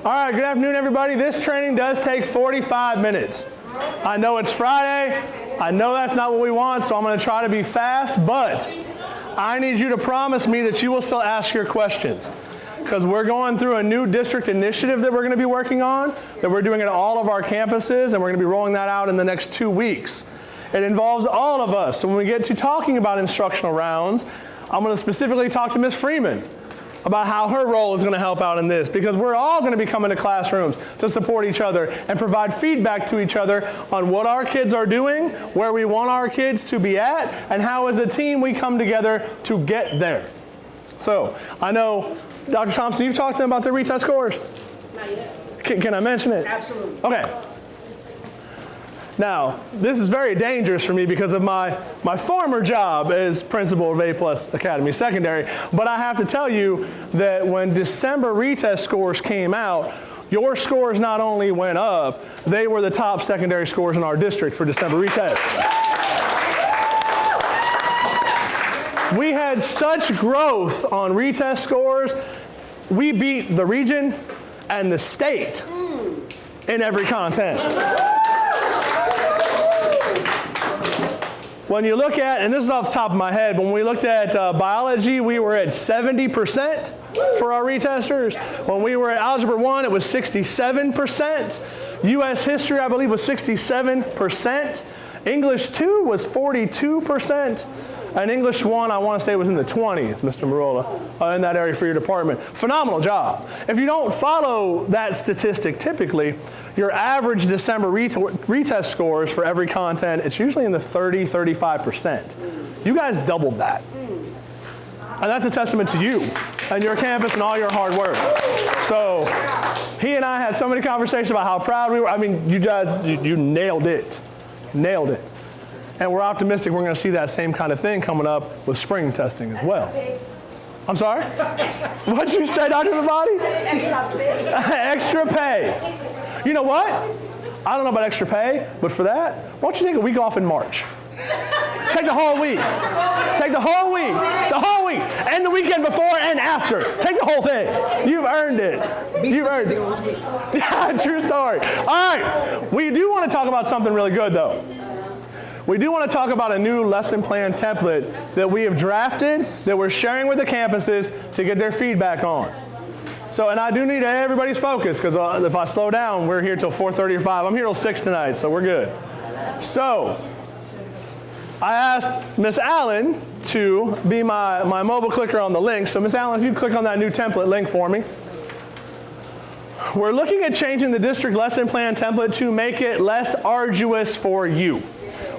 All right, good afternoon, everybody. This training does take 45 minutes. I know it's Friday. I know that's not what we want, so I'm going to try to be fast, but I need you to promise me that you will still ask your questions, because we're going through a new district initiative that we're going to be working on, that we're doing at all of our campuses, and we're going to be rolling that out in the next 2 weeks. It involves all of us. So when we get to talking about instructional rounds, I'm going to specifically talk to Ms. Freeman about how her role is going to help out in this, because we're all going to be coming to classrooms to support each other and provide feedback to each other on what our kids are doing, where we want our kids to be at, and how as a team we come together to get there. So I know, Dr. Thompson, you've talked to them about their retest scores? Not yet. Can I mention it? Absolutely. Okay. Now, this is very dangerous for me because of my former job as principal of A+ Academy Secondary, but I have to tell you that when December retest scores came out, your scores not only went up, they were the top secondary scores in our district for December retest. We had such growth on retest scores, we beat the region and the state in every content. When you look at, and this is off the top of my head, when we looked at biology, we were at 70% for our retesters. When we were at Algebra 1, it was 67%. US History, I believe, was 67%. English 2 was 42%. And English 1, I want to say, was in the 20s, Mr. Marola, in that area for your department. Phenomenal job. If you don't follow that statistic typically, your average December retest scores for every content, it's usually in the 30-35%. You guys doubled that. And that's a testament to you and your campus and all your hard work. So he and I had so many conversations about how proud we were. I mean, you guys, you nailed it. Nailed it. And we're optimistic we're going to see that same kind of thing coming up with spring testing as well. I'm sorry? What'd you say, Dr. Labate? Extra pay. Extra pay. You know what? I don't know about extra pay, but for that, why don't you take a week off in March? Take the whole week. Take the whole week. The whole week. And the weekend before and after. Take the whole thing. You've earned it. You've earned it. Yeah, true story. All right. We do want to talk about something really good, though. We do want to talk about a new lesson plan template that we have drafted that we're sharing with the campuses to get their feedback on. So, and I do need everybody's focus, because if I slow down, we're here till 4:30 or 5. I'm here till 6 tonight, so we're good. So, I asked Miss Allen to be my mobile clicker on the link. So, Miss Allen, if you click on that new template link for me. We're looking at changing the district lesson plan template to make it less arduous for you.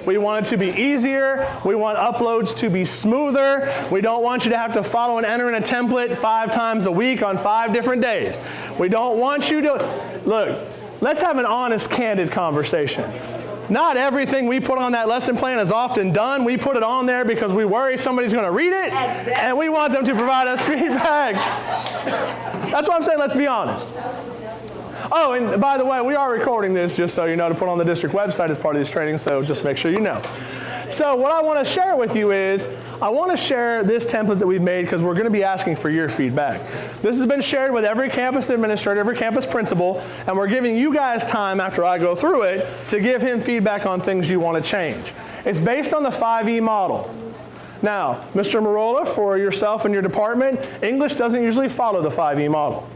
We want it to be easier. We want uploads to be smoother. We don't want you to have to follow and enter in a template 5 times a week on 5 different days. We don't want you to, look, let's have an honest, candid conversation. Not everything we put on that lesson plan is often done. We put it on there because we worry somebody's going to read it, and we want them to provide us feedback. That's why I'm saying let's be honest. Oh, and by the way, we are recording this, just so you know, to put on the district website as part of this training, so just make sure you know. So what I want to share with you is, I want to share this template that we've made because we're going to be asking for your feedback. This has been shared with every campus administrator, every campus principal, and we're giving you guys time after I go through it to give him feedback on things you want to change. It's based on the 5E model. Now, Mr. Marola, for yourself and your department, English doesn't usually follow the 5E model.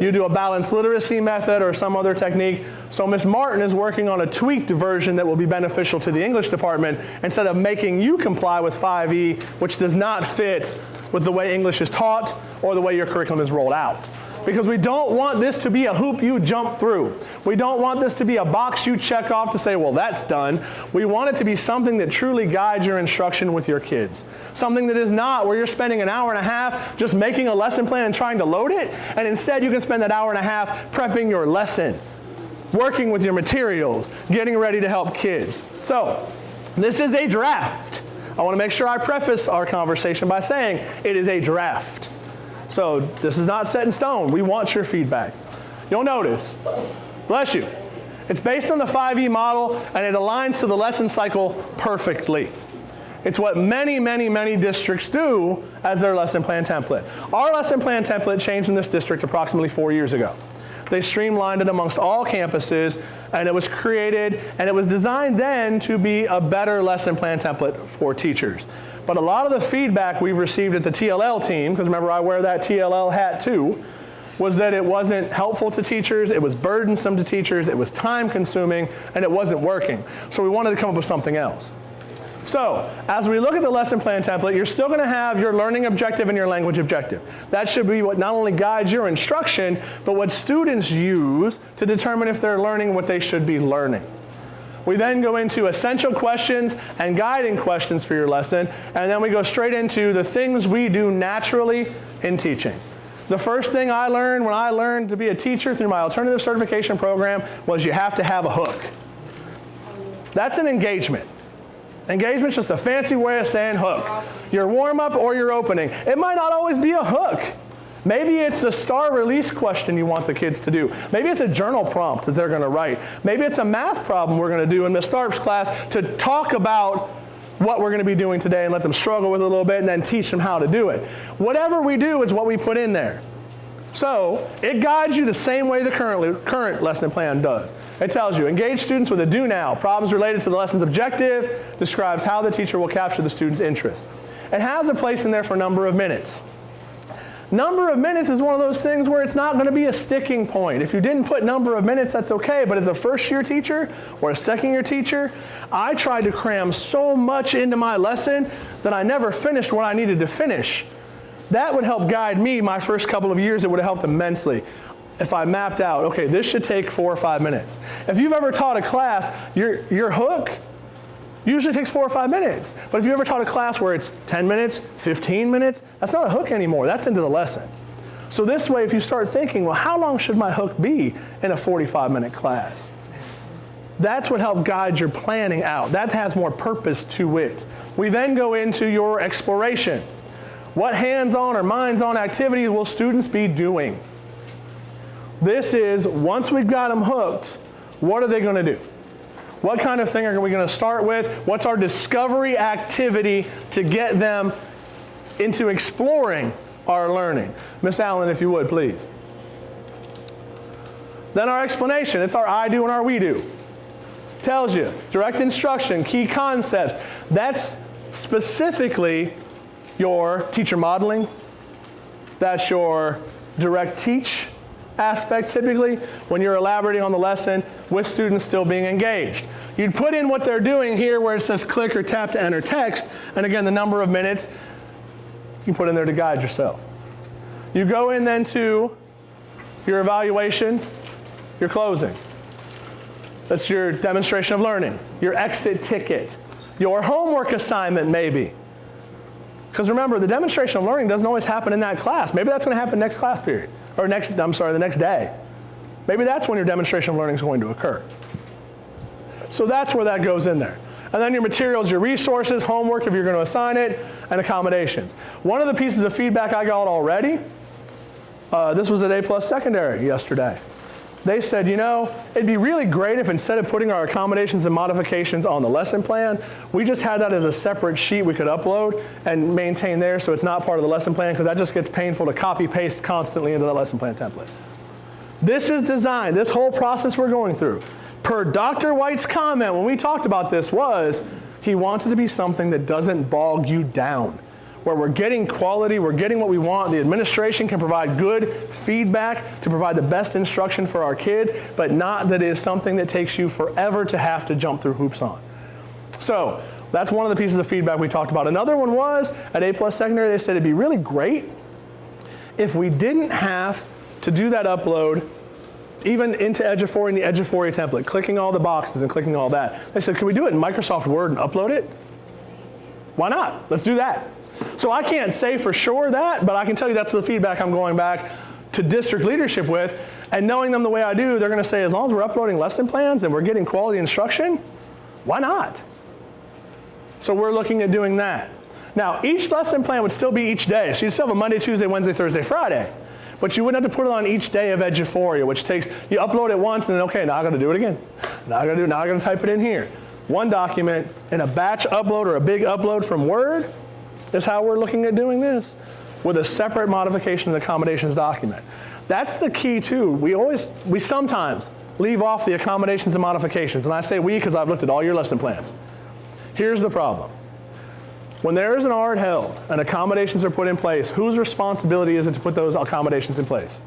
You do a balanced literacy method or some other technique. So Ms. Martin is working on a tweaked version that will be beneficial to the English department instead of making you comply with 5E, which does not fit with the way English is taught or the way your curriculum is rolled out. Because we don't want this to be a hoop you jump through. We don't want this to be a box you check off to say, well, that's done. We want it to be something that truly guides your instruction with your kids. Something that is not where you're spending an hour and a half just making a lesson plan and trying to load it, and instead you can spend that hour and a half prepping your lesson, working with your materials, getting ready to help kids. So, this is a draft. I want to make sure I preface our conversation by saying it is a draft. So this is not set in stone. We want your feedback. You'll notice, bless you, it's based on the 5E model, and it aligns to the lesson cycle perfectly. It's what many, many, many districts do as their lesson plan template. Our lesson plan template changed in this district approximately 4 years ago. They streamlined it amongst all campuses, and it was created, and it was designed then to be a better lesson plan template for teachers. But a lot of the feedback we've received at the TLL team, because remember I wear that TLL hat too, was that it wasn't helpful to teachers, it was burdensome to teachers, it was time consuming, and it wasn't working. So we wanted to come up with something else. So, as we look at the lesson plan template, you're still going to have your learning objective and your language objective. That should be what not only guides your instruction, but what students use to determine if they're learning what they should be learning. We then go into essential questions and guiding questions for your lesson, and then we go straight into the things we do naturally in teaching. The first thing I learned when I learned to be a teacher through my alternative certification program was you have to have a hook. That's an engagement. Engagement's just a fancy way of saying hook. Your warm-up or your opening. It might not always be a hook. Maybe it's a star release question you want the kids to do. Maybe it's a journal prompt that they're going to write. Maybe it's a math problem we're going to do in Ms. Tharp's class to talk about what we're going to be doing today and let them struggle with it a little bit and then teach them how to do it. Whatever we do is what we put in there. So it guides you the same way the current lesson plan does. It tells you, engage students with a do now. Problems related to the lesson's objective, describes how the teacher will capture the student's interest. It has a place in there for number of minutes. Number of minutes is one of those things where it's not going to be a sticking point. If you didn't put number of minutes, that's okay, but as a first-year teacher or a second-year teacher, I tried to cram so much into my lesson that I never finished what I needed to finish. That would help guide me my first couple of years. It would have helped immensely if I mapped out, okay, this should take 4 or 5 minutes. If you've ever taught a class, your hook usually takes 4 or 5 minutes. But if you ever taught a class where it's 10 minutes, 15 minutes, that's not a hook anymore. That's into the lesson. So this way, if you start thinking, well, how long should my hook be in a 45-minute class? That's what helped guide your planning out. That has more purpose to it. We then go into your exploration. What hands-on or minds-on activities will students be doing? This is, once we've got them hooked, what are they going to do? What kind of thing are we going to start with? What's our discovery activity to get them into exploring our learning? Miss Allen, if you would, please. Then our explanation. It's our I do and our we do. Tells you, direct instruction, key concepts. That's specifically your teacher modeling. That's your direct teach aspect typically when you're elaborating on the lesson with students still being engaged. You'd put in what they're doing here where it says click or tap to enter text, and again the number of minutes you put in there to guide yourself. You go in then to your evaluation, your closing. That's your demonstration of learning, your exit ticket, your homework assignment maybe. Because remember, the demonstration of learning doesn't always happen in that class. Maybe that's going to happen next class period. Or the next day. Maybe that's when your demonstration of learning is going to occur. So that's where that goes in there. And then your materials, your resources, homework if you're going to assign it, and accommodations. One of the pieces of feedback I got already, this was at A+ Secondary yesterday. They said, you know, it'd be really great if instead of putting our accommodations and modifications on the lesson plan, we just had that as a separate sheet we could upload and maintain there so it's not part of the lesson plan, because that just gets painful to copy paste constantly into the lesson plan template. This is designed, this whole process we're going through, per Dr. White's comment when we talked about this was, he wants it to be something that doesn't bog you down, where we're getting quality, we're getting what we want, the administration can provide good feedback to provide the best instruction for our kids, but not that it is something that takes you forever to have to jump through hoops on. So that's one of the pieces of feedback we talked about. Another one was, at A+ Secondary, they said it'd be really great if we didn't have to do that upload even into Eduphoria and the Eduphoria template, clicking all the boxes and clicking all that. They said, can we do it in Microsoft Word and upload it? Why not? Let's do that. So I can't say for sure that, but I can tell you that's the feedback I'm going back to district leadership with, and knowing them the way I do, they're going to say, as long as we're uploading lesson plans and we're getting quality instruction, why not? So we're looking at doing that. Now, each lesson plan would still be each day, so you'd still have a Monday, Tuesday, Wednesday, Thursday, Friday, but you wouldn't have to put it on each day of Eduphoria, which takes, you upload it once and then, okay, now I got to do it again. Now I got to type it in here. One document in a batch upload or a big upload from Word is how we're looking at doing this, with a separate modification and accommodations document. That's the key too. We sometimes leave off the accommodations and modifications. And I say we because I've looked at all your lesson plans. Here's the problem. When there is an ARD held and accommodations are put in place, whose responsibility is it to put those accommodations in place?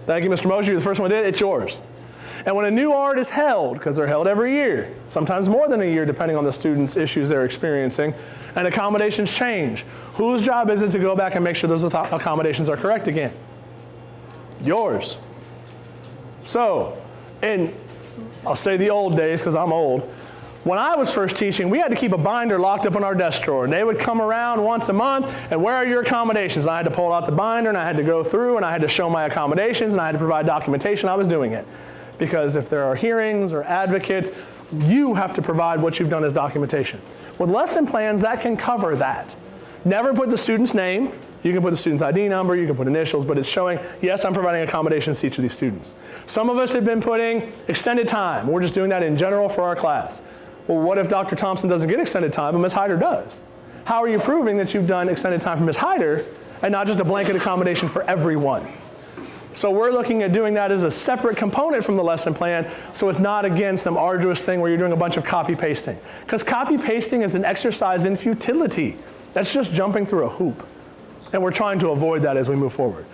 Thank you, Mr. Mosher. You're the first one who did it. It's yours. And when a new ARD is held, because they're held every year, sometimes more than a year depending on the student's issues they're experiencing, and accommodations change, whose job is it to go back and make sure those accommodations are correct again? Yours. So, I'll say the old days because I'm old. When I was first teaching, we had to keep a binder locked up in our desk drawer. And they would come around once a month, and where are your accommodations? And I had to pull out the binder, and I had to go through, and I had to show my accommodations, and I had to provide documentation. I was doing it. Because if there are hearings or advocates, you have to provide what you've done as documentation. With lesson plans, that can cover that. Never put the student's name. You can put the student's ID number, you can put initials, but it's showing, yes, I'm providing accommodations to each of these students. Some of us have been putting extended time. We're just doing that in general for our class. Well, what if Dr. Thompson doesn't get extended time, but Ms. Hyder does? How are you proving that you've done extended time for Ms. Hyder and not just a blanket accommodation for everyone? So we're looking at doing that as a separate component from the lesson plan, so it's not, again, some arduous thing where you're doing a bunch of copy-pasting. Because copy-pasting is an exercise in futility. That's just jumping through a hoop. And we're trying to avoid that as we move forward.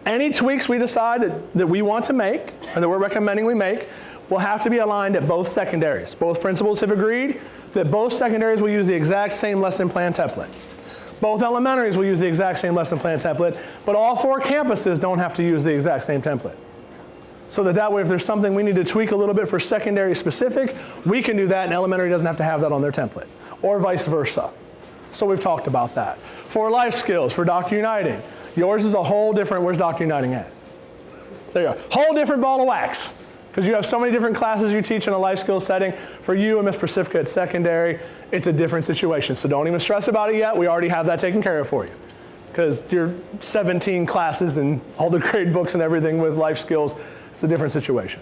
Any tweaks we decide that we want to make, or that we're recommending we make, will have to be aligned at both secondaries. Both principals have agreed that both secondaries will use the exact same lesson plan template. Both elementaries will use the exact same lesson plan template, but all 4 campuses don't have to use the exact same template. So that way, if there's something we need to tweak a little bit for secondary specific, we can do that, and elementary doesn't have to have that on their template, or vice versa. So we've talked about that. For life skills, for Dr. Uniting, yours is a whole different, where's Dr. Uniting at? There you go, whole different ball of wax. Because you have so many different classes you teach in a life skills setting. For you and Ms. Pacifica at secondary, it's a different situation. So don't even stress about it yet. We already have that taken care of for you. Because you're 17 classes and all the grade books and everything with life skills, it's a different situation.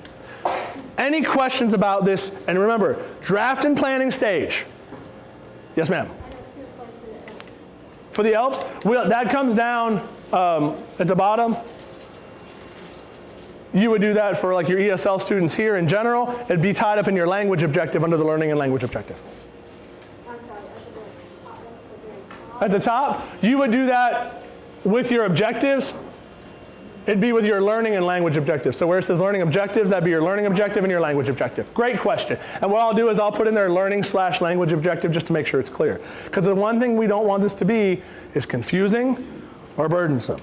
Any questions about this? And remember, draft and planning stage. Yes, ma'am. For the ELPs, that comes down at the bottom. You would do that for like your ESL students here in general. It'd be tied up in your language objective under the learning and language objective. I'm sorry, At the top, you would do that with your objectives. It'd be with your learning and language objectives. So where it says learning objectives, that'd be your learning objective and your language objective. Great question. And what I'll do is I'll put in there learning/language objective just to make sure it's clear. Because the one thing we don't want this to be is confusing or burdensome.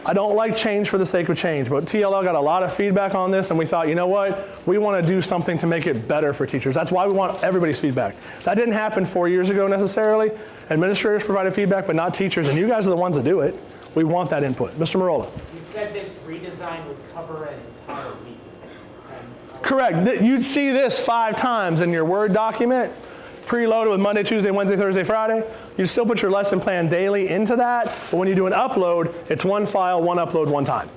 I don't like change for the sake of change, but TLL got a lot of feedback on this, and we thought, you know what? We want to do something to make it better for teachers. That's why we want everybody's feedback. That didn't happen 4 years ago necessarily. Administrators provided feedback, but not teachers, and you guys are the ones that do it. We want that input. Mr. Marola. You said this redesign would cover an entire week. Correct. You'd see this 5 times in your Word document, preloaded with Monday, Tuesday, Wednesday, Thursday, Friday. You still put your lesson plan daily into that, but when you do an upload, it's one file, one upload, one time.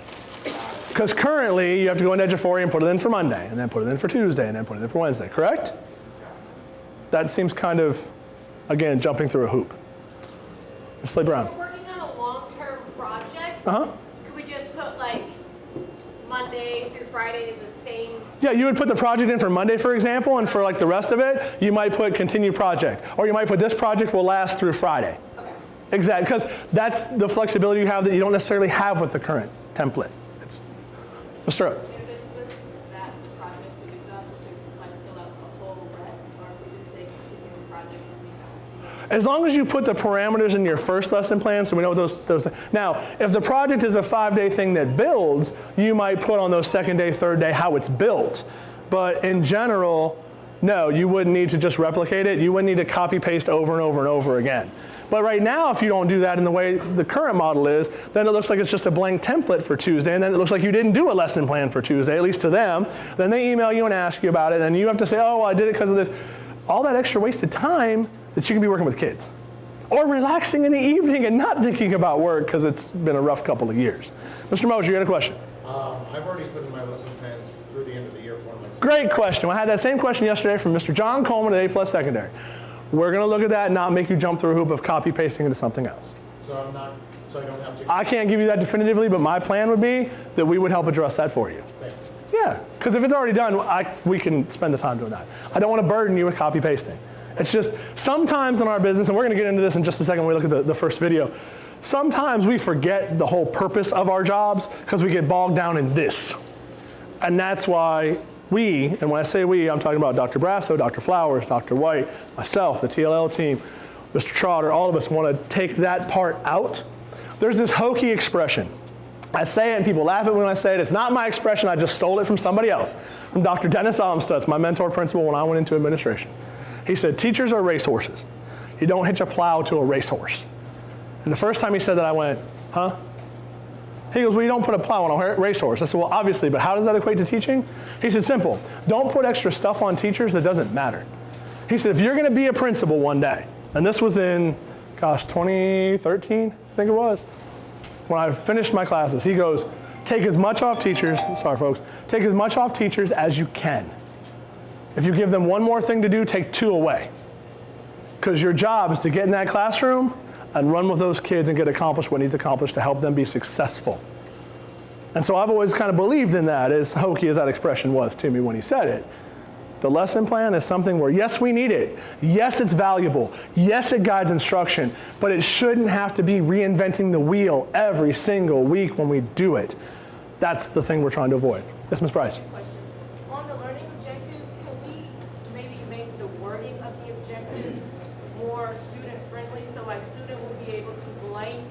Because currently, you have to go into Eduforia and put it in for Monday, and then put it in for Tuesday, and then put it in for Wednesday, correct? That seems kind of, again, jumping through a hoop. Ms. Lee Brown. We're working on a long-term project. Uh-huh. Could we just put like Monday through Friday is the same? Yeah, you would put the project in for Monday, for example, and for like the rest of it, you might put continue project. Or you might put this project will last through Friday. Okay. Exactly, because that's the flexibility you have that you don't necessarily have with the current template. It's, Mr. If it's with that project we decide to like fill out the whole rest, or if we just say continue project and we As long as you put the parameters in your first lesson plan, so we know those. Now, if the project is a 5-day thing that builds, you might put on those second day, third day how it's built. But in general, no, you wouldn't need to just replicate it. You wouldn't need to copy paste over and over and over again. But right now, if you don't do that in the way the current model is, then it looks like it's just a blank template for Tuesday, and then it looks like you didn't do a lesson plan for Tuesday, at least to them. Then they email you and ask you about it, and you have to say, oh, well, I did it because of this. All that extra wasted time that you can be working with kids. Or relaxing in the evening and not thinking about work because it's been a rough couple of years. Mr. Mosher, you had a question? I've already put in my lesson plans through the end of the year for myself. Great question. I had that same question yesterday from Mr. John Coleman at A+ Secondary. We're going to look at that and not make you jump through a hoop of copy pasting into something else. So I'm not So I don't have to. I can't give you that definitively, but my plan would be that we would help address that for you. Thank you. Yeah, because if it's already done, we can spend the time doing that. I don't want to burden you with copy pasting. It's just sometimes in our business, and we're going to get into this in just a second when we look at the first video, sometimes we forget the whole purpose of our jobs because we get bogged down in this. And that's why we, and when I say we, I'm talking about Dr. Brasso, Dr. Flowers, Dr. White, myself, the TLL team, Mr. Trotter, all of us want to take that part out. There's this hokey expression. I say it and people laugh at me when I say it. It's not my expression, I just stole it from somebody else, from Dr. Dennis Almstutz, my mentor principal when I went into administration. He said, teachers are racehorses. You don't hitch a plow to a racehorse. And the first time he said that, I went, huh? He goes, well, you don't put a plow on a racehorse. I said, well, obviously, but how does that equate to teaching? He said, simple. Don't put extra stuff on teachers that doesn't matter. He said, if you're going to be a principal one day, and this was in, 2013, I think it was, when I finished my classes, he goes, take as much off teachers, sorry folks, take as much off teachers as you can. If you give them one more thing to do, take 2 away. Because your job is to get in that classroom and run with those kids and get accomplished what needs accomplished to help them be successful. And so I've always kind of believed in that, as hokey as that expression was to me when he said it. The lesson plan is something where, yes, we need it. Yes, it's valuable. Yes, it guides instruction, but it shouldn't have to be reinventing the wheel every single week when we do it. That's the thing we're trying to avoid. Yes, Ms. Price. On the learning objectives, can we maybe make the wording of the objectives more student-friendly, so like student will be able to blank,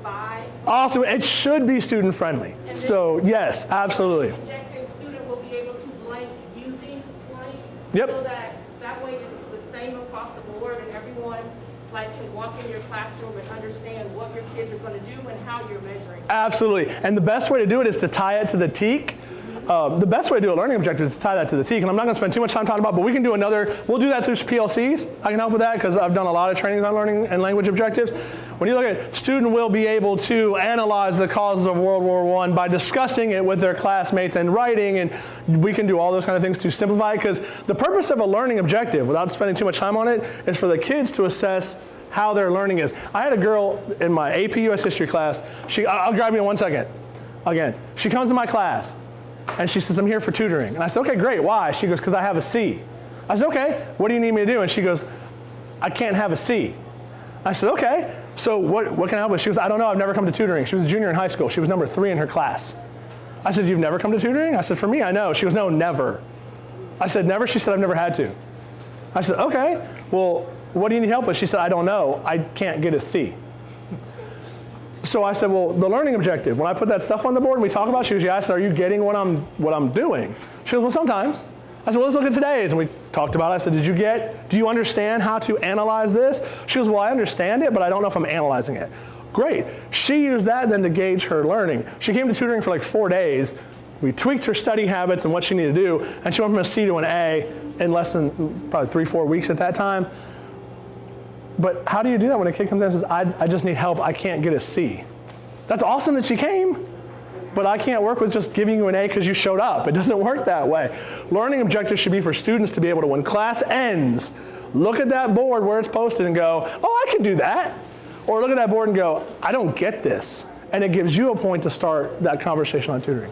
by? Also, it should be student-friendly. So, yes, absolutely. Objective student will be able to blank using blank. Yep. So that way it's the same across the board and everyone can walk in your classroom and understand what your kids are going to do and how you're measuring. Absolutely. And the best way to do it is to tie it to the TEAC. The best way to do a learning objective is to tie that to the TEAC, and I'm not going to spend too much time talking about it, but we can do we'll do that through PLCs. I can help with that because I've done a lot of trainings on learning and language objectives. When you look at it, student will be able to analyze the causes of World War I by discussing it with their classmates and writing, and we can do all those kind of things to simplify it, because the purpose of a learning objective, without spending too much time on it, is for the kids to assess how their learning is. I had a girl in my AP US History class, I'll grab you in 1 second. Again, she comes to my class, and she says, I'm here for tutoring. And I said, okay, great, why? She goes, because I have a C. I said, okay, what do you need me to do? And she goes, I can't have a C. I said, okay, so what can I help with? She goes, I don't know, I've never come to tutoring. She was a junior in high school. She was number 3 in her class. I said, you've never come to tutoring? I said, for me, I know. She goes, no, never. I said, never? She said, I've never had to. I said, okay, well, what do you need help with? She said, I don't know, I can't get a C. So I said, well, the learning objective, when I put that stuff on the board and we talk about it, she goes, yeah. I said, are you getting what I'm doing? She goes, well, sometimes. I said, well, let's look at today's. And we talked about it. I said, do you understand how to analyze this? She goes, well, I understand it, but I don't know if I'm analyzing it. Great. She used that then to gauge her learning. She came to tutoring for like 4 days. We tweaked her study habits and what she needed to do, and she went from a C to an A in less than probably 3-4 weeks at that time. But how do you do that when a kid comes in and says, I just need help, I can't get a C? That's awesome that she came, but I can't work with just giving you an A because you showed up. It doesn't work that way. Learning objectives should be for students to be able to, when class ends, look at that board where it's posted and go, oh, I can do that. Or look at that board and go, I don't get this. And it gives you a point to start that conversation on tutoring.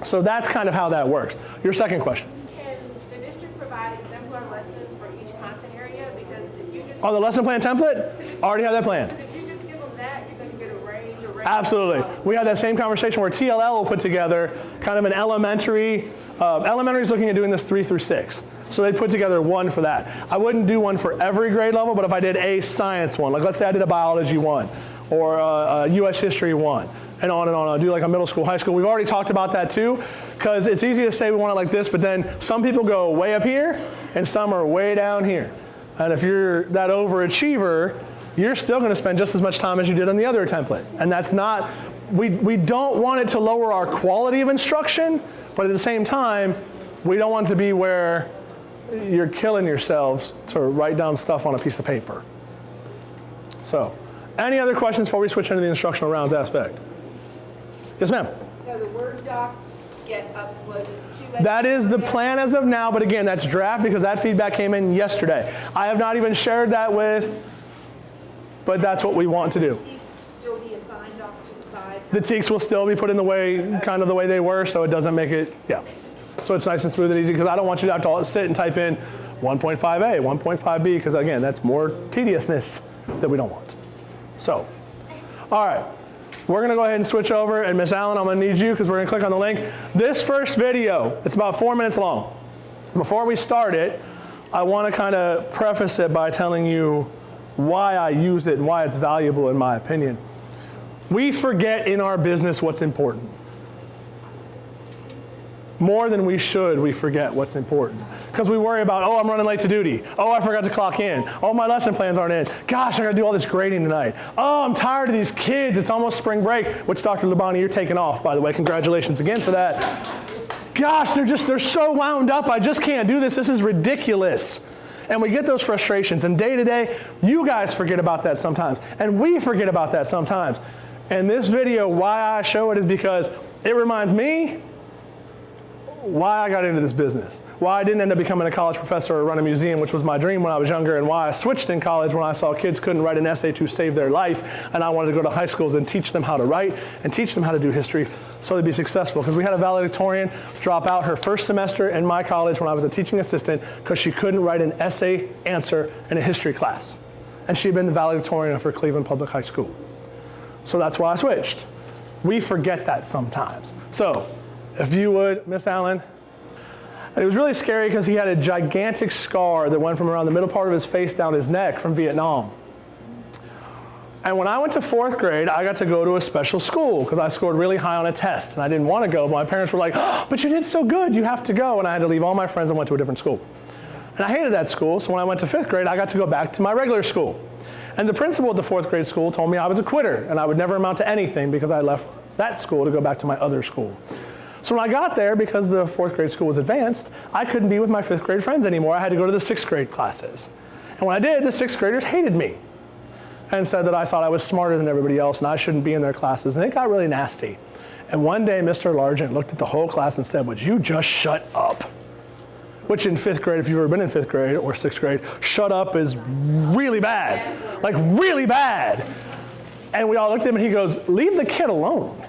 So that's kind of how that works. Your second question. Can the district provide exemplar lessons for each content area? Because if you just... On the lesson plan template, I already have that plan. If you just give them that, you're going to get a range. Absolutely. We had that same conversation where TLL will put together kind of an elementary. Elementary is looking at doing this 3 through 6. So they put together one for that. I wouldn't do one for every grade level, but if I did a science one, like let's say I did a biology one, or a US history one, and on. I'll do like a middle school, high school. We've already talked about that too, because it's easy to say we want it like this, but then some people go way up here, and some are way down here. And if you're that overachiever, you're still going to spend just as much time as you did on the other template. And that's not, we don't want it to lower our quality of instruction, but at the same time, we don't want it to be where you're killing yourselves to write down stuff on a piece of paper. So, any other questions before we switch into the instructional rounds aspect? Yes, ma'am. So the Word docs get uploaded to... That is the plan as of now, but again, that's draft because that feedback came in yesterday. I have not even shared that with, but that's what we want to do. TEACs The teaks will still be put in the way, kind of the way they were, so it doesn't make it, yeah. So it's nice and smooth and easy, because I don't want you to have to sit and type in 1.5a, 1.5b, because again, that's more tediousness that we don't want. So, all right. We're gonna go ahead and switch over, and Miss Allen, I'm gonna need you, because we're gonna click on the link. This first video, it's about 4 minutes long. Before we start it, I wanna kind of preface it by telling you why I use it and why it's valuable in my opinion. We forget in our business what's important. More than we should, we forget what's important. Because we worry about, oh, I'm running late to duty. Oh, I forgot to clock in. Oh, my lesson plans aren't in. Gosh, I gotta do all this grading tonight. Oh, I'm tired of these kids. It's almost spring break, which Dr. Labani, you're taking off, by the way. Congratulations again for that. Gosh, they're so wound up. I just can't do this. This is ridiculous. And we get those frustrations. And day to day, you guys forget about that sometimes. And we forget about that sometimes. And this video, why I show it is because it reminds me why I got into this business, why I didn't end up becoming a college professor or run a museum, which was my dream when I was younger, and why I switched in college when I saw kids couldn't write an essay to save their life, and I wanted to go to high schools and teach them how to write and teach them how to do history so they'd be successful. Because we had a valedictorian drop out her first semester in my college when I was a teaching assistant because she couldn't write an essay answer in a history class. And she'd been the valedictorian for Cleveland Public High School. So that's why I switched. We forget that sometimes. So, if you would, Miss Allen. It was really scary because he had a gigantic scar that went from around the middle part of his face down his neck from Vietnam. And when I went to 4th grade, I got to go to a special school because I scored really high on a test. And I didn't want to go, but my parents were like, oh, but you did so good, you have to go. And I had to leave all my friends and went to a different school. And I hated that school, so when I went to 5th grade, I got to go back to my regular school. And the principal at the 4th grade school told me I was a quitter and I would never amount to anything because I left that school to go back to my other school. So when I got there, because the 4th grade school was advanced, I couldn't be with my 5th grade friends anymore. I had to go to the 6th grade classes. And when I did, the 6th graders hated me and said that I thought I was smarter than everybody else and I shouldn't be in their classes. And it got really nasty. And one day, Mr. Largent looked at the whole class and said, would you just shut up? Which in 5th grade, if you've ever been in 5th grade or 6th grade, shut up is really bad. Like really bad. And we all looked at him and he goes, leave the kid alone.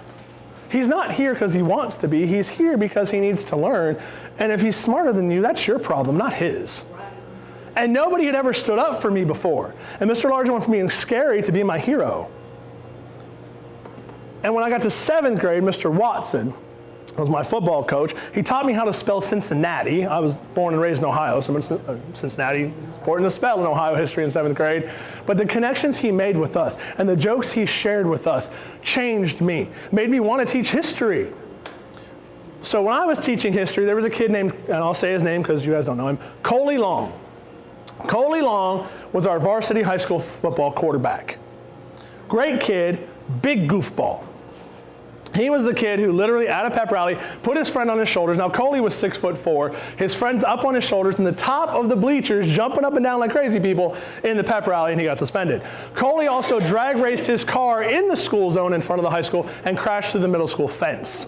He's not here because he wants to be. He's here because he needs to learn. And if he's smarter than you, that's your problem, not his. And nobody had ever stood up for me before. And Mr. Largent went from being scary to being my hero. And when I got to 7th grade, Mr. Watson was my football coach. He taught me how to spell Cincinnati. I was born and raised in Ohio, so Cincinnati is important to spell in Ohio history in 7th grade. But the connections he made with us and the jokes he shared with us changed me, made me want to teach history. So when I was teaching history, there was a kid named, and I'll say his name because you guys don't know him, Coley Long. Coley Long was our varsity high school football quarterback. Great kid, big goofball. He was the kid who literally at a pep rally put his friend on his shoulders. Now Coley was 6'4". His friend's up on his shoulders in the top of the bleachers, jumping up and down like crazy people in the pep rally, and he got suspended. Coley also drag raced his car in the school zone in front of the high school and crashed through the middle school fence,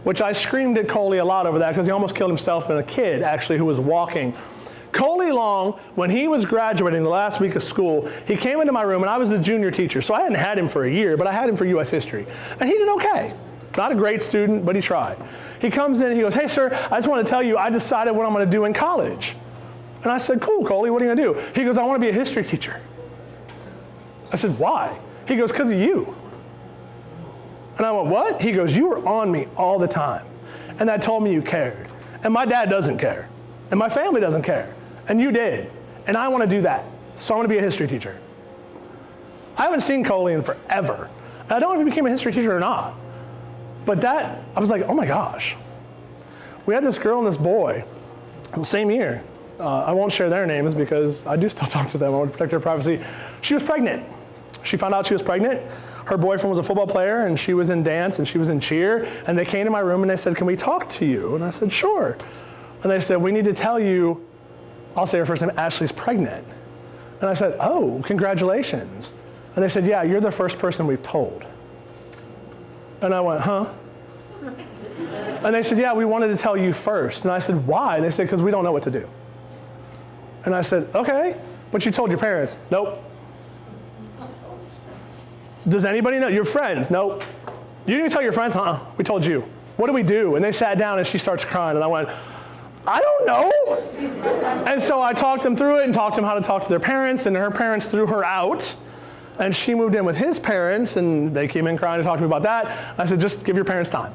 which I screamed at Coley a lot over that because he almost killed himself and a kid actually who was walking. Coley Long, when he was graduating the last week of school, he came into my room, and I was the junior teacher, so I hadn't had him for a year, but I had him for U.S. history. And he did okay. Not a great student, but he tried. He comes in and he goes, hey, sir, I just want to tell you, I decided what I'm going to do in college. And I said, cool, Coley, what are you going to do? He goes, I want to be a history teacher. I said, why? He goes, because of you. And I went, what? He goes, you were on me all the time. And that told me you cared. And my dad doesn't care. And my family doesn't care. And you did. And I want to do that. So I'm going to be a history teacher. I haven't seen Coley in forever. And I don't know if he became a history teacher or not. But that, I was like, oh my gosh. We had this girl and this boy, the same year. I won't share their names because I do still talk to them. I want to protect their privacy. She was pregnant. She found out she was pregnant. Her boyfriend was a football player, and she was in dance, and she was in cheer. And they came to my room, and they said, can we talk to you? And I said, sure. And they said, we need to tell you, I'll say her first name, Ashley's pregnant. And I said, oh, congratulations. And they said, yeah, you're the first person we've told. And I went, huh? And they said, yeah, we wanted to tell you first. And I said, why? And they said, because we don't know what to do. And I said, okay, but you told your parents. Nope. Does anybody know? Your friends? Nope. You didn't even tell your friends? We told you. What do we do? And they sat down and she starts crying and I went, I don't know. And so I talked them through it and taught them how to talk to their parents, and her parents threw her out. And she moved in with his parents, and they came in crying to talk to me about that. I said, just give your parents time.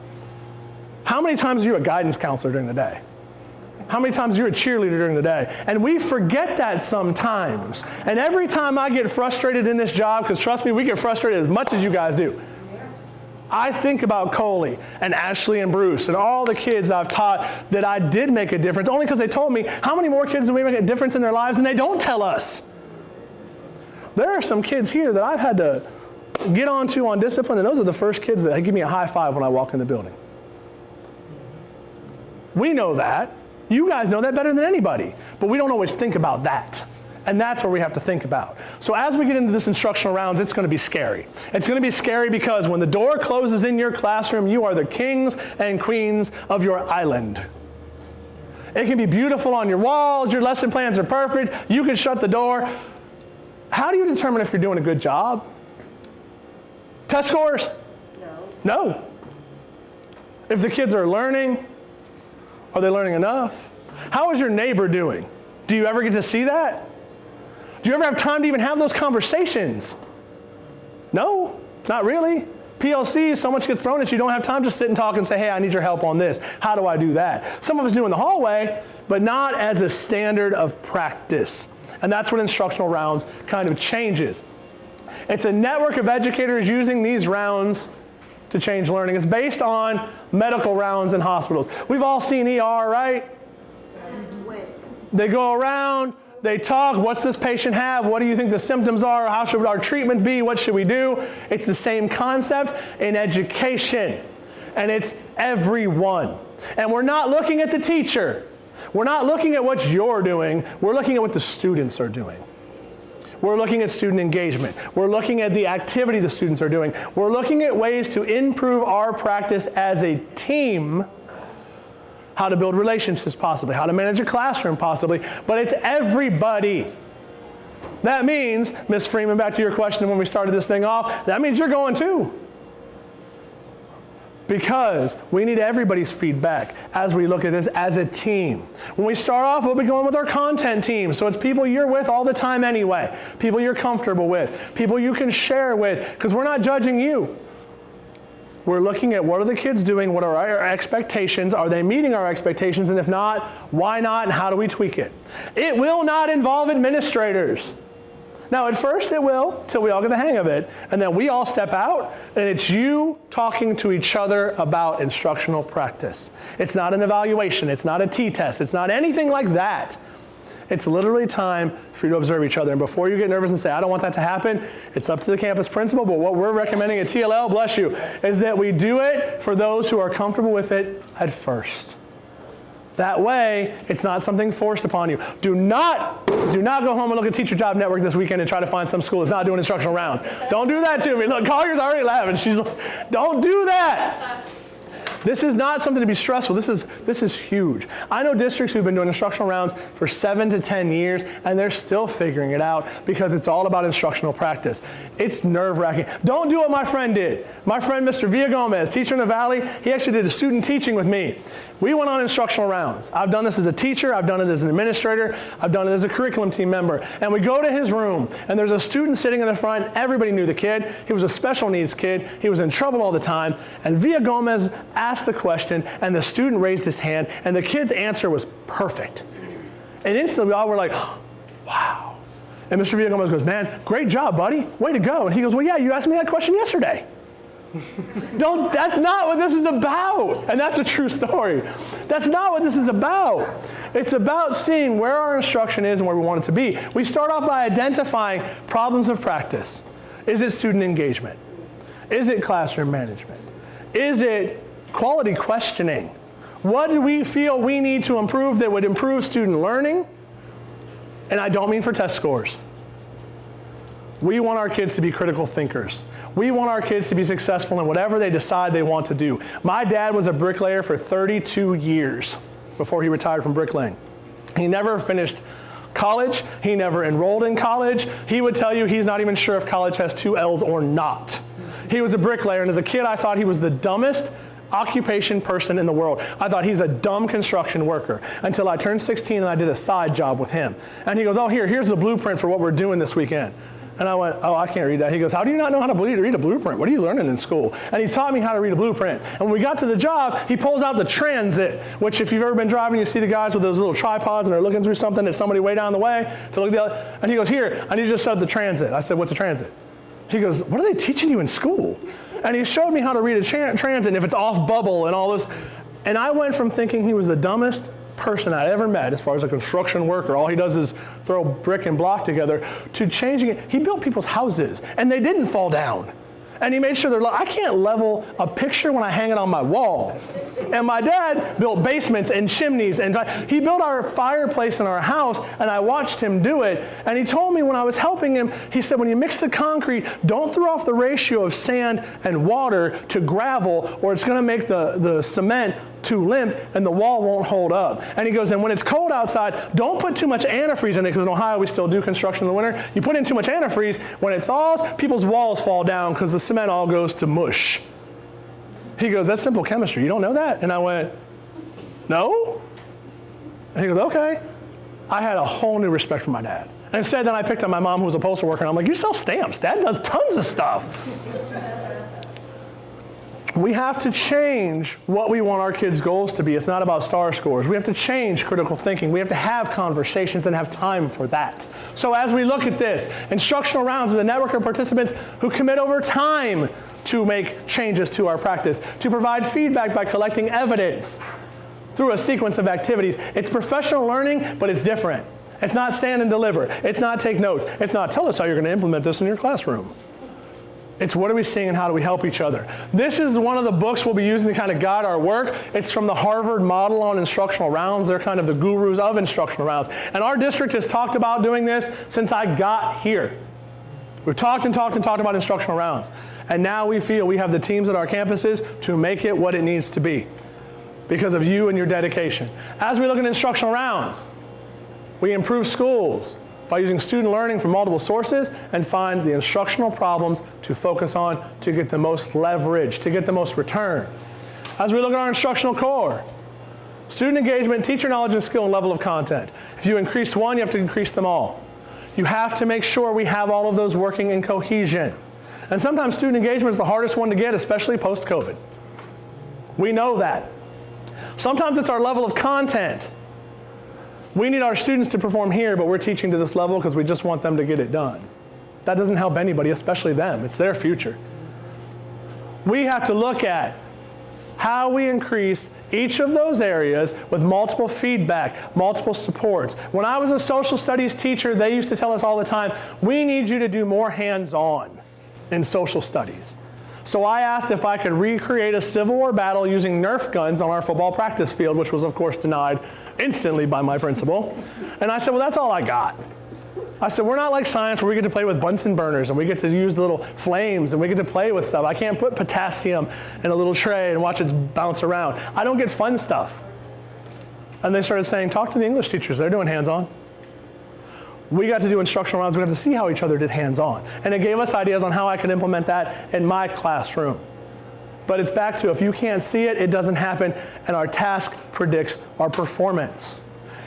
How many times are you a guidance counselor during the day? How many times are you a cheerleader during the day? And we forget that sometimes. And every time I get frustrated in this job, because trust me, we get frustrated as much as you guys do. I think about Coley and Ashley and Bruce and all the kids I've taught that I did make a difference, only because they told me, how many more kids do we make a difference in their lives? And they don't tell us. There are some kids here that I've had to get onto on discipline, and those are the first kids that give me a high five when I walk in the building. We know that. You guys know that better than anybody, but we don't always think about that. And that's where we have to think about. So as we get into this instructional rounds, it's going to be scary. It's going to be scary because when the door closes in your classroom, you are the kings and queens of your island. It can be beautiful on your walls, your lesson plans are perfect, you can shut the door. How do you determine if you're doing a good job? Test scores? No. If the kids are learning, are they learning enough? How is your neighbor doing? Do you ever get to see that? Do you ever have time to even have those conversations? No, not really. PLC, so much gets thrown at you, you don't have time to sit and talk and say, hey, I need your help on this. How do I do that? Some of us do in the hallway, but not as a standard of practice. And that's what instructional rounds kind of changes. It's a network of educators using these rounds to change learning. It's based on medical rounds in hospitals. We've all seen ER, right? They go around, they talk, what's this patient have? What do you think the symptoms are? How should our treatment be? What should we do? It's the same concept in education. And it's everyone. And we're not looking at the teacher. We're not looking at what you're doing. We're looking at what the students are doing. We're looking at student engagement. We're looking at the activity the students are doing. We're looking at ways to improve our practice as a team, how to build relationships possibly, how to manage a classroom possibly, but it's everybody. That means, Ms. Freeman, back to your question when we started this thing off, that means you're going too. Because we need everybody's feedback as we look at this as a team. When we start off, we'll be going with our content team. So it's people you're with all the time anyway, people you're comfortable with, people you can share with, because we're not judging you. We're looking at what are the kids doing, what are our expectations, are they meeting our expectations, and if not, why not, and how do we tweak it? It will not involve administrators. Now, at first it will, till we all get the hang of it, and then we all step out, and it's you talking to each other about instructional practice. It's not an evaluation, it's not a T-test, it's not anything like that. It's literally time for you to observe each other, and before you get nervous and say, I don't want that to happen, it's up to the campus principal, but what we're recommending at TLL, bless you, is that we do it for those who are comfortable with it at first. That way, it's not something forced upon you. Do not go home and look at Teacher Job Network this weekend and try to find some school that's not doing instructional rounds. Don't do that to me. Look, Collier's already laughing. She's like, don't do that. This is not something to be stressful. This is huge. I know districts who've been doing instructional rounds for 7 to 10 years, and they're still figuring it out because it's all about instructional practice. It's nerve-wracking. Don't do what my friend did. My friend, Mr. Villagomez, teacher in the Valley, he actually did a student teaching with me. We went on instructional rounds. I've done this as a teacher, I've done it as an administrator, I've done it as a curriculum team member. And we go to his room, and there's a student sitting in the front. Everybody knew the kid. He was a special needs kid. He was in trouble all the time. And Villagomez asked the question, and the student raised his hand, and the kid's answer was perfect. And instantly we all were like, wow. And Mr. Villagomez goes, man, great job, buddy. Way to go. And he goes, well, yeah, you asked me that question yesterday. That's not what this is about. And that's a true story. That's not what this is about. It's about seeing where our instruction is and where we want it to be. We start off by identifying problems of practice. Is it student engagement? Is it classroom management? Is it quality questioning? What do we feel we need to improve that would improve student learning? And I don't mean for test scores. We want our kids to be critical thinkers. We want our kids to be successful in whatever they decide they want to do. My dad was a bricklayer for 32 years before he retired from bricklaying. He never finished college. He never enrolled in college. He would tell you he's not even sure if college has 2 L's or not. He was a bricklayer, and as a kid, I thought he was the dumbest occupation person in the world. I thought he's a dumb construction worker until I turned 16 and I did a side job with him. And he goes, oh, here's the blueprint for what we're doing this weekend. And I went, oh, I can't read that. He goes, how do you not know how to read a blueprint? What are you learning in school? And he taught me how to read a blueprint. And when we got to the job, he pulls out the transit, which if you've ever been driving, you see the guys with those little tripods and they're looking through something, there's somebody way down the way to look at the other. And he goes, here, I need you to set up the transit. I said, what's a transit? He goes, what are they teaching you in school? And he showed me how to read a transit and if it's off bubble and all this. And I went from thinking he was the dumbest person I'd ever met as far as a construction worker, all he does is throw brick and block together, to changing it. He built people's houses and they didn't fall down. And he made sure they're, I can't level a picture when I hang it on my wall. And my dad built basements and chimneys, and he built our fireplace in our house, and I watched him do it. And he told me when I was helping him, he said, when you mix the concrete, don't throw off the ratio of sand and water to gravel, or it's gonna make the cement too limp and the wall won't hold up. And he goes, and when it's cold outside, don't put too much antifreeze in it, because in Ohio we still do construction in the winter. You put in too much antifreeze, when it thaws, people's walls fall down because the cement all goes to mush. He goes, that's simple chemistry, you don't know that? And I went, no? And he goes, okay. I had a whole new respect for my dad. And instead then I picked up my mom who was a postal worker and I'm like, you sell stamps, Dad does tons of stuff. We have to change what we want our kids' goals to be. It's not about star scores. We have to change critical thinking. We have to have conversations and have time for that. So as we look at this, Instructional Rounds is a network of participants who commit over time to make changes to our practice, to provide feedback by collecting evidence through a sequence of activities. It's professional learning, but it's different. It's not stand and deliver. It's not take notes. It's not tell us how you're going to implement this in your classroom. It's what are we seeing and how do we help each other. This is one of the books we'll be using to kind of guide our work. It's from the Harvard model on instructional rounds. They're kind of the gurus of instructional rounds. And our district has talked about doing this since I got here. We've talked and talked and talked about instructional rounds. And now we feel we have the teams at our campuses to make it what it needs to be because of you and your dedication. As we look at instructional rounds, we improve schools by using student learning from multiple sources and find the instructional problems to focus on to get the most leverage, to get the most return. As we look at our instructional core, student engagement, teacher knowledge and skill and level of content. If you increase one, you have to increase them all. You have to make sure we have all of those working in cohesion. And sometimes student engagement is the hardest one to get, especially post-COVID. We know that. Sometimes it's our level of content. We need our students to perform here, but we're teaching to this level because we just want them to get it done. That doesn't help anybody, especially them. It's their future. We have to look at how we increase each of those areas with multiple feedback, multiple supports. When I was a social studies teacher, they used to tell us all the time, we need you to do more hands-on in social studies. So I asked if I could recreate a Civil War battle using Nerf guns on our football practice field, which was of course denied instantly by my principal. And I said, well, that's all I got. I said, we're not like science where we get to play with Bunsen burners and we get to use little flames and we get to play with stuff. I can't put potassium in a little tray and watch it bounce around. I don't get fun stuff. And they started saying, talk to the English teachers, they're doing hands-on. We got to do instructional rounds, we got to see how each other did hands-on. And it gave us ideas on how I could implement that in my classroom. But it's back to if you can't see it, it doesn't happen, and our task predicts our performance.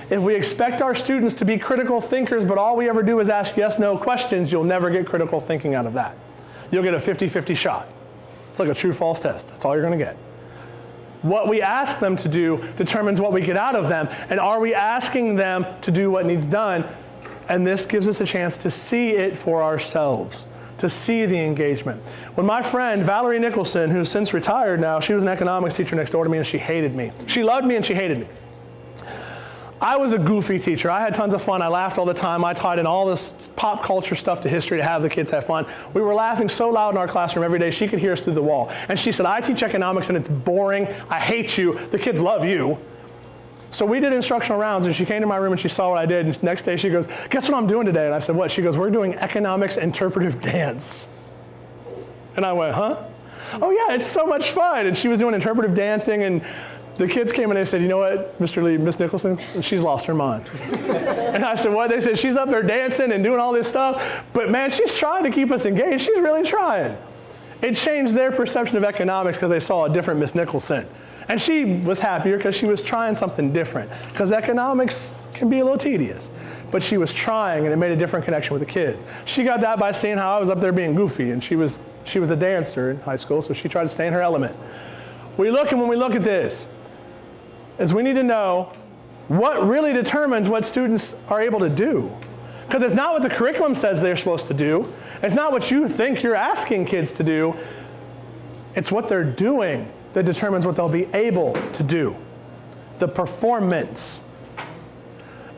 If we expect our students to be critical thinkers, but all we ever do is ask yes/no questions, you'll never get critical thinking out of that. You'll get a 50-50 shot. It's like a true-false test. That's all you're going to get. What we ask them to do determines what we get out of them, and are we asking them to do what needs done? And this gives us a chance to see it for ourselves, to see the engagement. When my friend Valerie Nicholson, who's since retired now, she was an economics teacher next door to me and she hated me. She loved me and she hated me. I was a goofy teacher. I had tons of fun. I laughed all the time. I taught in all this pop culture stuff to history to have the kids have fun. We were laughing so loud in our classroom every day, she could hear us through the wall. And she said, I teach economics and it's boring. I hate you. The kids love you. So we did instructional rounds and she came to my room and she saw what I did. And next day she goes, guess what I'm doing today? And I said, what? She goes, we're doing economics interpretive dance. And I went, huh? Oh yeah, it's so much fun. And she was doing interpretive dancing and the kids came and they said, you know what, Mr. Lee, Miss Nicholson, she's lost her mind. And I said, what? They said, she's up there dancing and doing all this stuff, but man, she's trying to keep us engaged. She's really trying. It changed their perception of economics because they saw a different Miss Nicholson. And she was happier because she was trying something different. Because economics can be a little tedious. But she was trying, and it made a different connection with the kids. She got that by seeing how I was up there being goofy, and she was a dancer in high school, so she tried to stay in her element. When we look at this, is we need to know what really determines what students are able to do. Because it's not what the curriculum says they're supposed to do. It's not what you think you're asking kids to do. It's what they're doing that determines what they'll be able to do. The performance.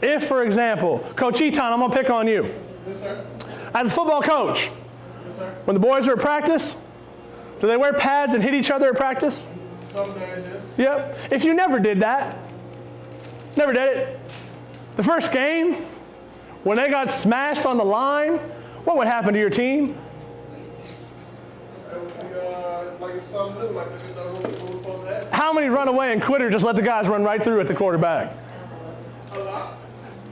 If, for example, Coach Eton, I'm going to pick on you. Yes, sir. As a football coach, Yes, sir. when the boys are at practice, do they wear pads and hit each other at practice? Some days, yes. Yep. If you never did that, never did it, the first game, when they got smashed on the line, what would happen to your team? It would be like it's something new, like they didn't know what was supposed to happen. How many run away and quit or just let the guys run right through at the quarterback? A lot.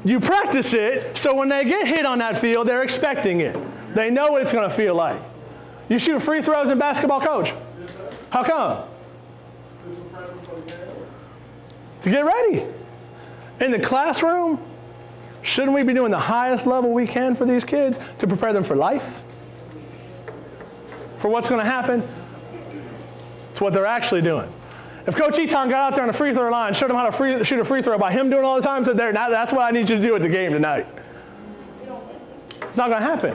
You practice it, so when they get hit on that field, they're expecting it. They know what it's going to feel like. You shoot free throws in basketball, coach? Yes, sir. How come? This is practice for the game. To get ready. In the classroom, shouldn't we be doing the highest level we can for these kids to prepare them for life? For what's going to happen? It's what they're actually doing. If Coach Eton got out there on the free throw line, showed them how to shoot a free throw by him doing all the time, said, "There, now that's what I need you to do at the game tonight." It's not going to happen.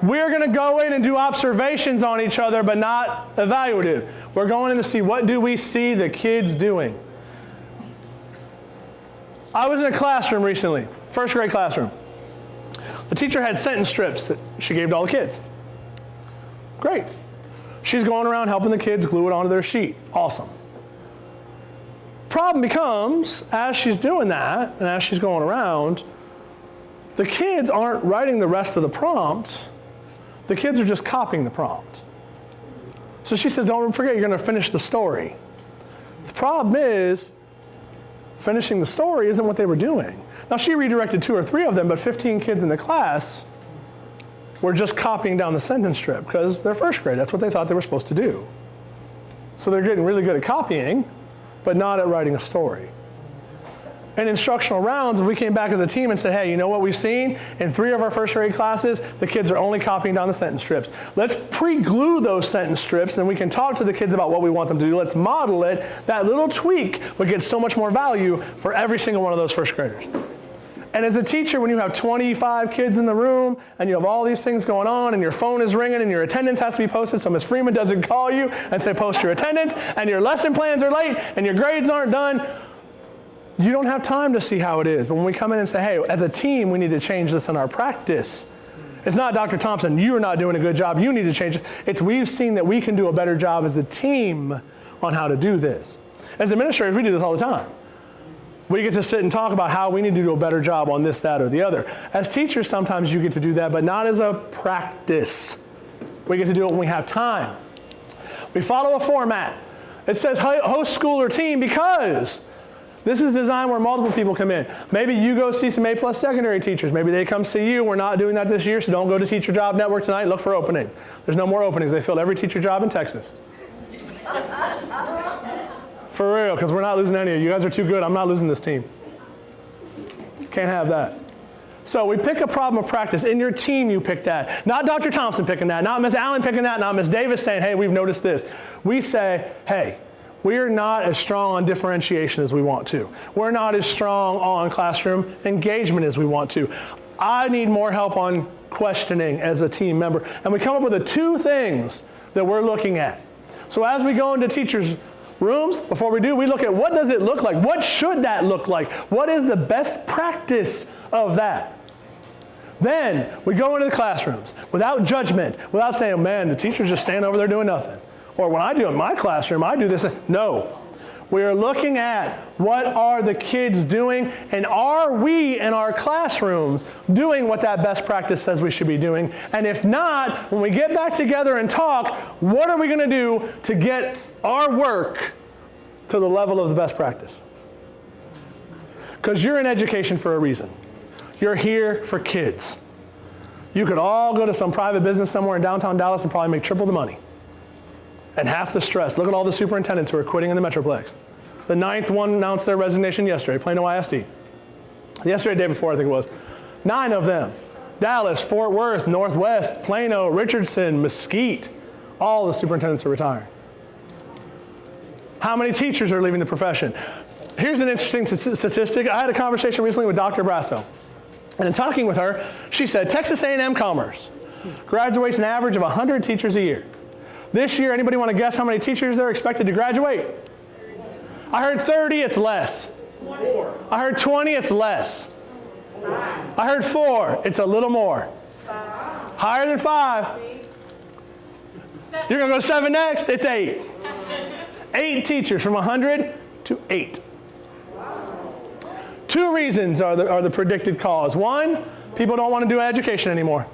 We're going to go in and do observations on each other, but not evaluative. We're going in to see, what do we see the kids doing? I was in a classroom recently, first grade classroom. The teacher had sentence strips that she gave to all the kids. Great. She's going around helping the kids glue it onto their sheet. Awesome. Problem becomes, as she's doing that, and as she's going around, the kids aren't writing the rest of the prompt. The kids are just copying the prompt. So she said, don't forget, you're going to finish the story. The problem is, finishing the story isn't what they were doing. Now, she redirected 2 or 3 of them, but 15 kids in the class were just copying down the sentence strip because they're first grade. That's what they thought they were supposed to do. So they're getting really good at copying, but not at writing a story. In instructional rounds, we came back as a team and said, hey, you know what we've seen? In 3 of our first grade classes, the kids are only copying down the sentence strips. Let's pre-glue those sentence strips and we can talk to the kids about what we want them to do. Let's model it. That little tweak would get so much more value for every single one of those first graders. And as a teacher, when you have 25 kids in the room and you have all these things going on and your phone is ringing and your attendance has to be posted so Ms. Freeman doesn't call you and say post your attendance and your lesson plans are late and your grades aren't done, you don't have time to see how it is. But when we come in and say, hey, as a team, we need to change this in our practice. It's not, Dr. Thompson, you're not doing a good job, you need to change it. It's we've seen that we can do a better job as a team on how to do this. As administrators, we do this all the time. We get to sit and talk about how we need to do a better job on this, that, or the other. As teachers, sometimes you get to do that, but not as a practice. We get to do it when we have time. We follow a format. It says host school or team because this is designed where multiple people come in. Maybe you go see some A+ secondary teachers. Maybe they come see you. We're not doing that this year, so don't go to Teacher Job Network tonight. Look for openings. There's no more openings. They filled every teacher job in Texas. For real, because we're not losing any of you. You guys are too good. I'm not losing this team. Can't have that. So we pick a problem of practice. In your team, you pick that. Not Dr. Thompson picking that. Not Ms. Allen picking that. Not Ms. Davis saying, hey, we've noticed this. We say, hey, we're not as strong on differentiation as we want to. We're not as strong on classroom engagement as we want to. I need more help on questioning as a team member. And we come up with the 2 things that we're looking at. So as we go into teachers' rooms, before we do, we look at what does it look like? What should that look like? What is the best practice of that? Then we go into the classrooms without judgment, without saying, man, the teacher's just standing over there doing nothing. Or when I do in my classroom, I do this. No. We are looking at what are the kids doing, and are we in our classrooms doing what that best practice says we should be doing? And if not, when we get back together and talk, what are we going to do to get our work to the level of the best practice? Because you're in education for a reason. You're here for kids. You could all go to some private business somewhere in downtown Dallas and probably make triple the money. And half the stress. Look at all the superintendents who are quitting in the Metroplex. The 9th one announced their resignation yesterday, Plano ISD. Yesterday, the day before, I think it was. 9 of them. Dallas, Fort Worth, Northwest, Plano, Richardson, Mesquite. All the superintendents are retiring. How many teachers are leaving the profession? Here's an interesting statistic. I had a conversation recently with Dr. Brasso. And in talking with her, she said Texas A&M Commerce graduates an average of 100 teachers a year. This year, anybody want to guess how many teachers they're expected to graduate? I heard 30, it's less. 4. I heard 20, it's less. 5. I heard 4, it's a little more. 5. Higher than 5. You're going to go 7 next, it's 8. 8 teachers from 100 to 8. 2 reasons are the predicted cause. 1, people don't want to do education anymore.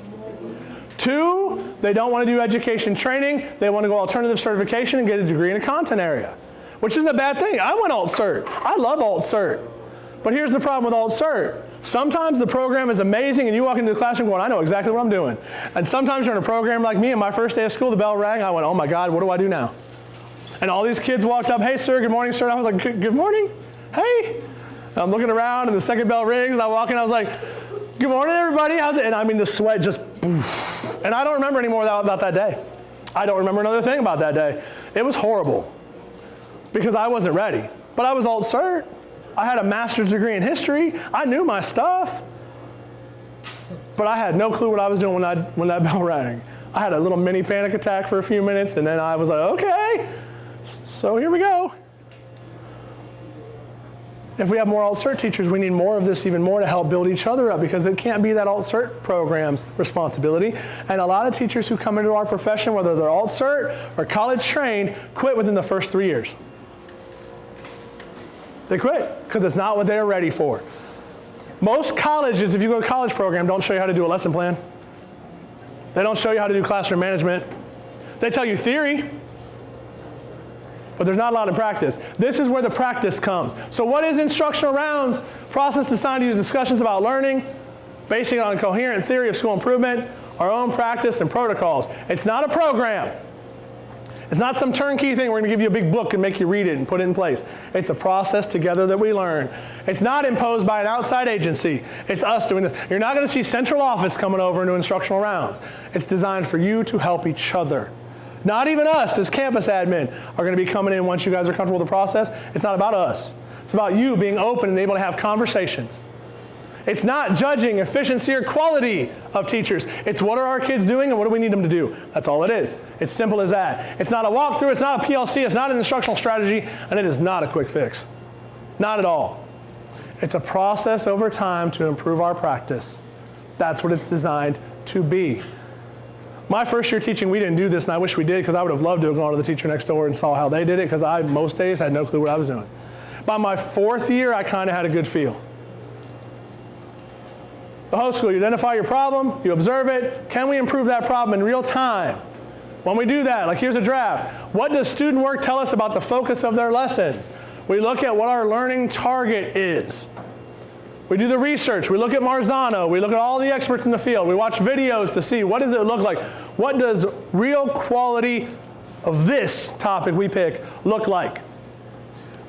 2, they don't want to do education training. They want to go alternative certification and get a degree in a content area, which isn't a bad thing. I went alt cert. I love alt cert. But here's the problem with alt cert. Sometimes the program is amazing and you walk into the classroom going, I know exactly what I'm doing. And sometimes you're in a program like me, and my first day of school, the bell rang. I went, oh my God, what do I do now? And all these kids walked up, hey sir, good morning sir. And I was like, good morning, hey. And I'm looking around and the second bell rings and I walk in, I was like, good morning everybody, how's it? And I mean the sweat just, poof. And I don't remember anymore about that day. I don't remember another thing about that day. It was horrible because I wasn't ready. But I was alt cert. I had a master's degree in history. I knew my stuff. But I had no clue what I was doing when that bell rang. I had a little mini panic attack for a few minutes, and then I was like, okay, so here we go. If we have more alt cert teachers, we need more of this even more to help build each other up, because it can't be that alt cert program's responsibility. And a lot of teachers who come into our profession, whether they're alt cert or college trained, quit within the first 3 years. They quit because it's not what they're ready for. Most colleges, if you go to a college program, don't show you how to do a lesson plan. They don't show you how to do classroom management. They tell you theory, but there's not a lot of practice. This is where the practice comes. So what is Instructional Rounds? Process designed to use discussions about learning, basing it on a coherent theory of school improvement, our own practice and protocols. It's not a program. It's not some turnkey thing. We're going to give you a big book and make you read it and put it in place. It's a process together that we learn. It's not imposed by an outside agency. It's us doing this. You're not going to see central office coming over into Instructional Rounds. It's designed for you to help each other. Not even us as campus admin are going to be coming in once you guys are comfortable with the process. It's not about us. It's about you being open and able to have conversations. It's not judging efficiency or quality of teachers. It's what are our kids doing and what do we need them to do. That's all it is. It's simple as that. It's not a walkthrough, it's not a PLC, it's not an instructional strategy, and it is not a quick fix. Not at all. It's a process over time to improve our practice. That's what it's designed to be. My first year teaching, we didn't do this, and I wish we did, because I would have loved to have gone to the teacher next door and saw how they did it, because I, most days, had no clue what I was doing. By my 4th year, I kind of had a good feel. The whole school, you identify your problem, you observe it. Can we improve that problem in real time? When we do that, like here's a draft. What does student work tell us about the focus of their lessons? We look at what our learning target is. We do the research. We look at Marzano. We look at all the experts in the field. We watch videos to see what does it look like. What does real quality of this topic we pick look like?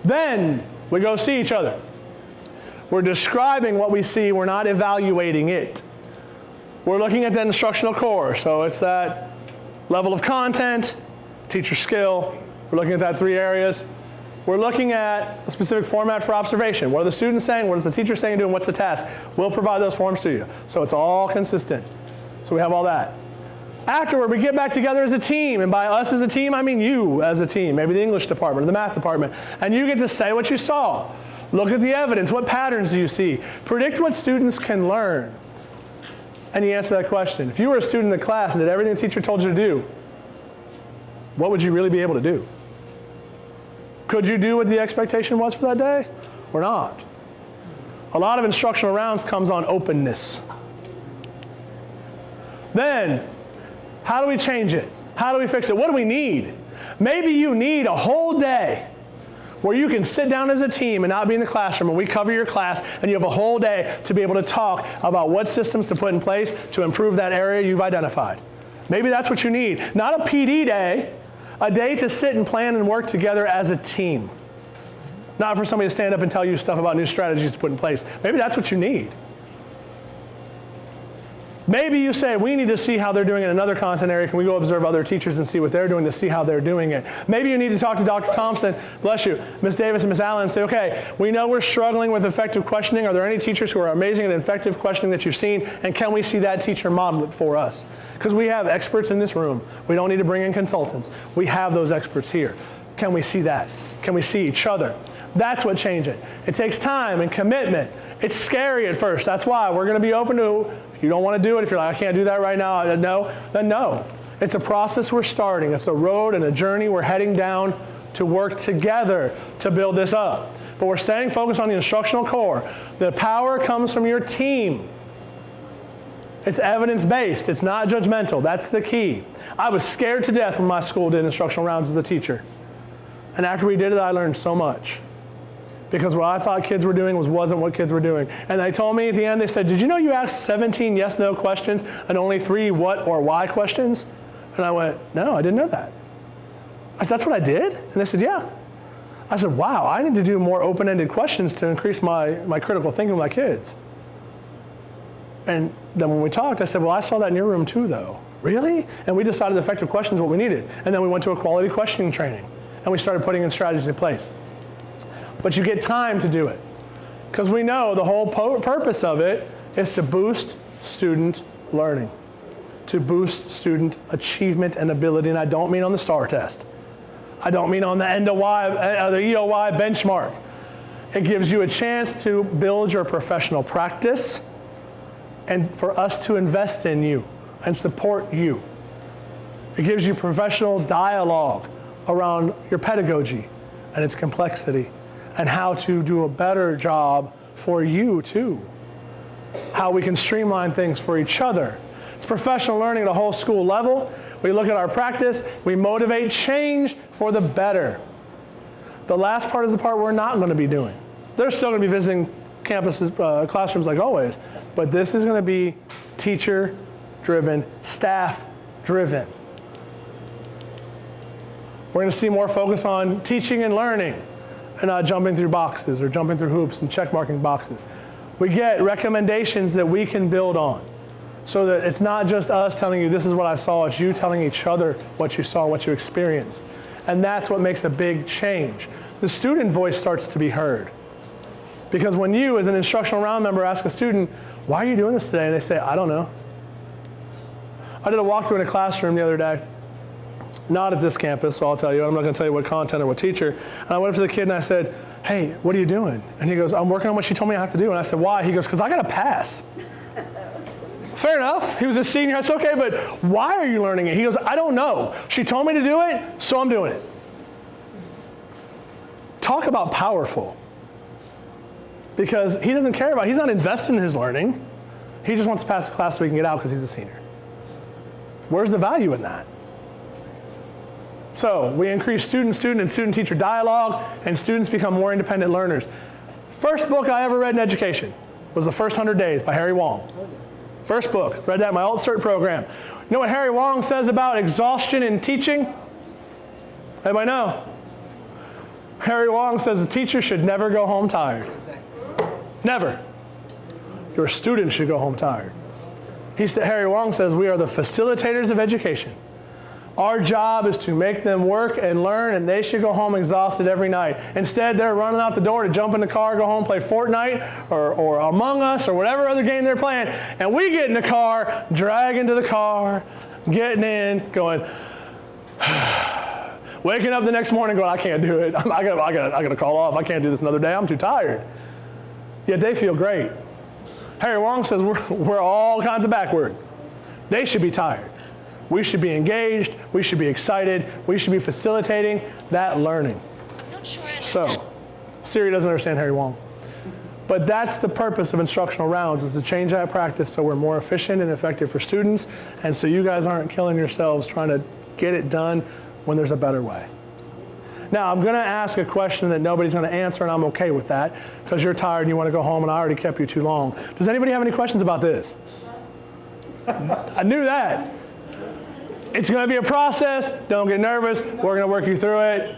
Then we go see each other. We're describing what we see. We're not evaluating it. We're looking at the instructional core. So it's that level of content, teacher skill. We're looking at that 3 areas. We're looking at a specific format for observation. What are the students saying? What is the teacher saying and doing? What's the task? We'll provide those forms to you. So it's all consistent. So we have all that. Afterward, we get back together as a team. And by us as a team, I mean you as a team. Maybe the English department or the math department. And you get to say what you saw. Look at the evidence. What patterns do you see? Predict what students can learn. And you answer that question. If you were a student in the class and did everything the teacher told you to do, what would you really be able to do? Could you do what the expectation was for that day or not? A lot of instructional rounds comes on openness. Then, how do we change it? How do we fix it? What do we need? Maybe you need a whole day where you can sit down as a team and not be in the classroom, and we cover your class, and you have a whole day to be able to talk about what systems to put in place to improve that area you've identified. Maybe that's what you need. Not a PD day, a day to sit and plan and work together as a team. Not for somebody to stand up and tell you stuff about new strategies to put in place. Maybe that's what you need. Maybe you say, we need to see how they're doing in another content area. Can we go observe other teachers and see what they're doing to see how they're doing it? Maybe you need to talk to Dr. Thompson, bless you, Ms. Davis and Ms. Allen, and say, okay, we know we're struggling with effective questioning. Are there any teachers who are amazing at effective questioning that you've seen? And can we see that teacher model it for us? Because we have experts in this room. We don't need to bring in consultants. We have those experts here. Can we see that? Can we see each other? That's what changes it. It takes time and commitment. It's scary at first. That's why we're going to be open to, if you don't want to do it, if you're like, I can't do that right now, then no. It's a process we're starting. It's a road and a journey we're heading down to work together to build this up. But we're staying focused on the instructional core. The power comes from your team. It's evidence-based. It's not judgmental. That's the key. I was scared to death when my school did instructional rounds as a teacher. And after we did it, I learned so much. Because what I thought kids were doing wasn't what kids were doing. And they told me at the end, they said, did you know you asked 17 yes-no questions and only 3 what or why questions? And I went, no, I didn't know that. I said, that's what I did? And they said, yeah. I said, wow, I need to do more open-ended questions to increase my critical thinking with my kids. And then when we talked, I said, well, I saw that in your room too, though. Really? And we decided effective questions what we needed. And then we went to a quality questioning training. And we started putting in strategies in place. But you get time to do it. Because we know the whole purpose of it is to boost student learning, to boost student achievement and ability. And I don't mean on the STAR test. I don't mean on the the EOY benchmark. It gives you a chance to build your professional practice and for us to invest in you and support you. It gives you professional dialogue around your pedagogy and its complexity, and how to do a better job for you too. How we can streamline things for each other. It's professional learning at a whole school level. We look at our practice, we motivate change for the better. The last part is the part we're not going to be doing. They're still going to be visiting campuses, classrooms like always, but this is going to be teacher-driven, staff-driven. We're going to see more focus on teaching and learning, and not jumping through boxes or jumping through hoops and check marking boxes. We get recommendations that we can build on so that it's not just us telling you this is what I saw, it's you telling each other what you saw, what you experienced. And that's what makes a big change. The student voice starts to be heard. Because when you, as an instructional round member, ask a student, why are you doing this today? And they say, I don't know. I did a walkthrough in a classroom the other day. Not at this campus, so I'll tell you. I'm not going to tell you what content or what teacher. And I went up to the kid and I said, hey, what are you doing? And he goes, I'm working on what she told me I have to do. And I said, why? He goes, because I got to pass. Fair enough. He was a senior. I said, okay, but why are you learning it? He goes, I don't know. She told me to do it, so I'm doing it. Talk about powerful. Because he doesn't care about, he's not invested in his learning. He just wants to pass the class so he can get out because he's a senior. Where's the value in that? So we increase student-student and student-teacher dialogue, and students become more independent learners. First book I ever read in education was The First 100 Days by Harry Wong. First book, read that in my alt-cert program. You know what Harry Wong says about exhaustion in teaching? Anybody know? Harry Wong says the teacher should never go home tired. Never. Your students should go home tired. Harry Wong says we are the facilitators of education. Our job is to make them work and learn, and they should go home exhausted every night. Instead, they're running out the door to jump in the car, go home, play Fortnite or Among Us or whatever other game they're playing. And we get in the car, drag into the car, getting in, going, waking up the next morning going, I can't do it. I gotta call off. I can't do this another day. I'm too tired. Yet they feel great. Harry Wong says we're all kinds of backward. They should be tired. We should be engaged, we should be excited, we should be facilitating that learning. Not sure I understand. So, Siri doesn't understand Harry Wong. But that's the purpose of instructional rounds, is to change that practice so we're more efficient and effective for students, and so you guys aren't killing yourselves trying to get it done when there's a better way. Now, I'm going to ask a question that nobody's going to answer, and I'm okay with that, because you're tired and you want to go home, and I already kept you too long. Does anybody have any questions about this? I knew that. It's going to be a process. Don't get nervous. We're going to work you through it.